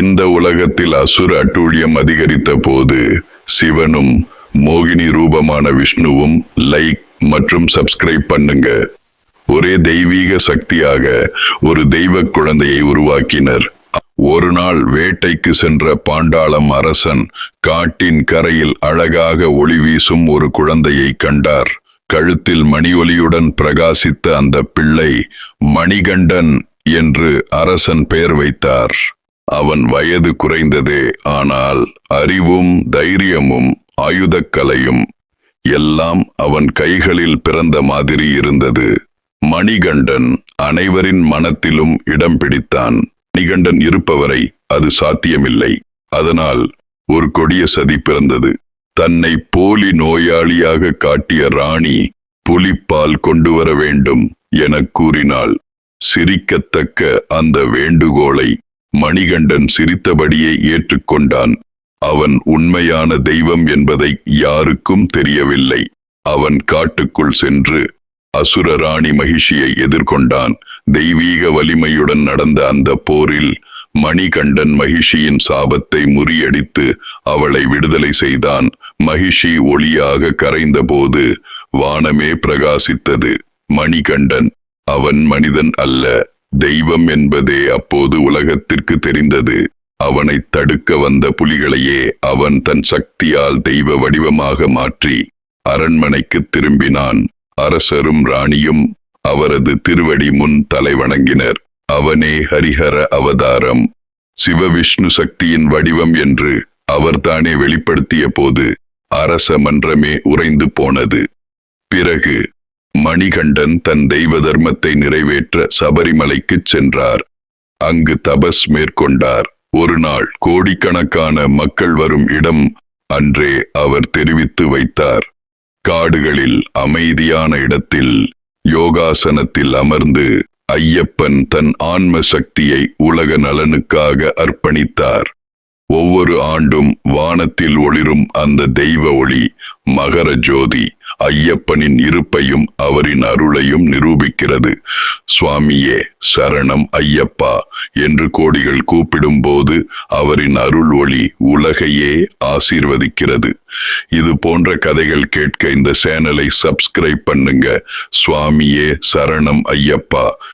இந்த உலகத்தில் அசுர அட்டூழியம் அதிகரித்த போது சிவனும் மோகினி ரூபமான விஷ்ணுவும் லைக் மற்றும் சப்ஸ்கிரைப் பண்ணுங்க. ஒரே தெய்வீக சக்தியாக ஒரு தெய்வ குழந்தையை உருவாக்கினர். ஒரு நாள் வேட்டைக்கு சென்ற பாண்டாளம் அரசன் காட்டின் கரையில் அழகாக ஒளி வீசும் ஒரு குழந்தையை கண்டார். கழுத்தில் மணி ஒலியுடன் பிரகாசித்த அந்த பிள்ளை மணிகண்டன் என்று அரசன் பெயர் வைத்தார். அவன் வயது குறைந்ததே, ஆனால் அறிவும் தைரியமும் ஆயுதக்கலையும் எல்லாம் அவன் கைகளில் பிறந்த மாதிரி இருந்தது. மணிகண்டன் அனைவரின் மனத்திலும் இடம் பிடித்தான். மணிகண்டன் இருப்பவரை அது சாத்தியமில்லை. அதனால் ஒரு கொடிய சதி பிறந்தது. தன்னை போலி நோயாளியாக காட்டிய ராணி புலிப்பால் கொண்டு வர வேண்டும் என கூறினாள். சிரிக்கத்தக்க அந்த வேண்டுகோளை மணிகண்டன் சிரித்தபடியே ஏற்றுக்கொண்டான். அவன் உண்மையான தெய்வம் என்பதை யாருக்கும் தெரியவில்லை. அவன் காட்டுக்குள் சென்று அசுர ராணி மகிஷியை எதிர்கொண்டான். தெய்வீக வலிமையுடன் நடந்த அந்த போரில் மணிகண்டன் மகிஷியின் சாபத்தை முறியடித்து அவளை விடுதலை செய்தான். மகிஷி ஒளியாக கரைந்த போது வானமே பிரகாசித்தது. மணிகண்டன் அவன் மனிதன் அல்ல, தெய்வம் என்பதே அப்போது உலகத்திற்கு தெரிந்தது. அவனை தடுக்க வந்த புலிகளையே அவன் தன் சக்தியால் தெய்வ வடிவமாக மாற்றி அரண்மனைக்கு திரும்பினான். அரசரும் ராணியும் அவரது திருவடி முன் தலை வணங்கினர். அவனே ஹரிஹர அவதாரம், சிவவிஷ்ணு சக்தியின் வடிவம் என்று அவர்தானே வெளிப்படுத்திய போது அரச மன்றமே உறைந்து போனது. பிறகு மணிகண்டன் தன் தெய்வ தர்மத்தை நிறைவேற்ற சபரிமலைக்கு சென்றார். அங்கு தபஸ் மேற்கொண்டார். ஒரு நாள் கோடிக்கணக்கான மக்கள் வரும் இடம் அன்றே அவர் தெரிவித்து வைத்தார். காடுகளில் அமைதியான இடத்தில் யோகாசனத்தில் அமர்ந்து ஐயப்பன் தன் ஆன்ம சக்தியை உலக நலனுக்காக அர்ப்பணித்தார். ஒவ்வொரு ஆண்டும் வானத்தில் ஒளிரும் அந்த தெய்வ ஒளி மகர ஜோதி ஐயப்பனின் இருப்பையும் அவரின் அருளையும் நிரூபிக்கிறது. சுவாமியே சரணம் ஐயப்பா என்று கோடிகள் கூப்பிடும் போது அவரின் அருள் ஒளி உலகையே ஆசீர்வதிக்கிறது. இது போன்ற கதைகள் கேட்க இந்த சேனலை சப்ஸ்கிரைப் பண்ணுங்க. சுவாமியே சரணம் ஐயப்பா.